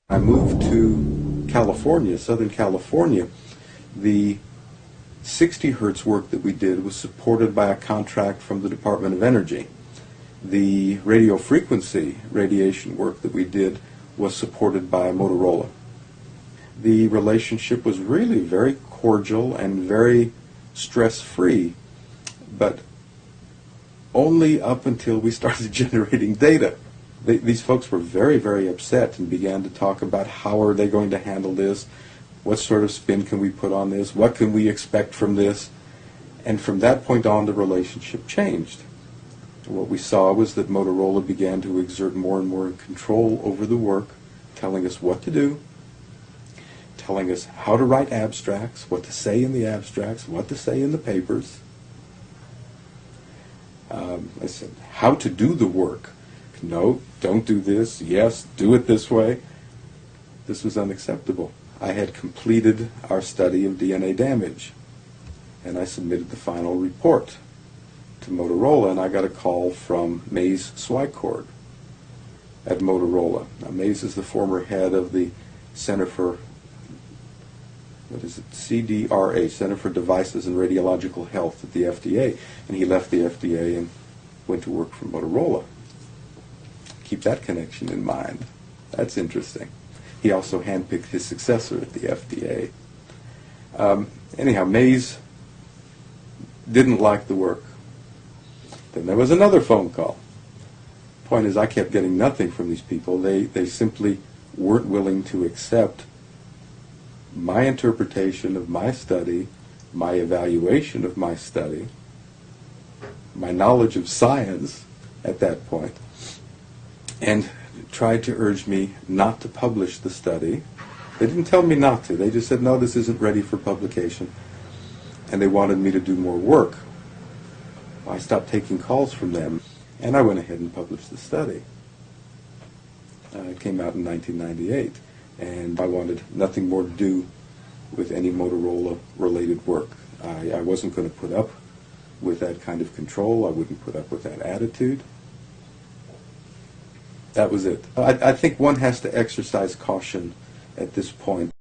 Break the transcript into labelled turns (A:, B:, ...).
A: I moved to California, Southern California. The 60 hertz work that we did was supported by a contract from the Department of Energy. The radio frequency radiation work that we did was supported by Motorola. The relationship was really very cordial and very stress-free, but only up until we started generating data. These folks were very, very upset and began to talk about how are they going to handle this, what sort of spin can we put on this, what can we expect from this, and from that point on the relationship changed. What we saw was that Motorola began to exert more and more control over the work, telling us what to do, telling us how to write abstracts, what to say in the abstracts, what to say in the papers. I said, how to do the work. No, don't do this. Yes, do it this way. This was unacceptable. I had completed our study of DNA damage, and I submitted the final report to Motorola, and I got a call from Mays Swycord at Motorola. Now, Mays is the former head of the Center for, CDRA, Center for Devices and Radiological Health at the FDA, and he left the FDA and went to work for Motorola. Keep that connection in mind. That's interesting. He also handpicked his successor at the FDA. Anyhow, Mays didn't like the work. Then there was another phone call. Point is, I kept getting nothing from these people. They simply weren't willing to accept my interpretation of my study, my evaluation of my study, my knowledge of science at that point, and tried to urge me not to publish the study. They didn't tell me not to. They just said, no, this isn't ready for publication. And they wanted me to do more work. I stopped taking calls from them, and I went ahead and published the study. It came out in 1998, and I wanted nothing more to do with any Motorola-related work. I wasn't going to put up with that kind of control. I wouldn't put up with that attitude. That was it. I think one has to exercise caution at this point.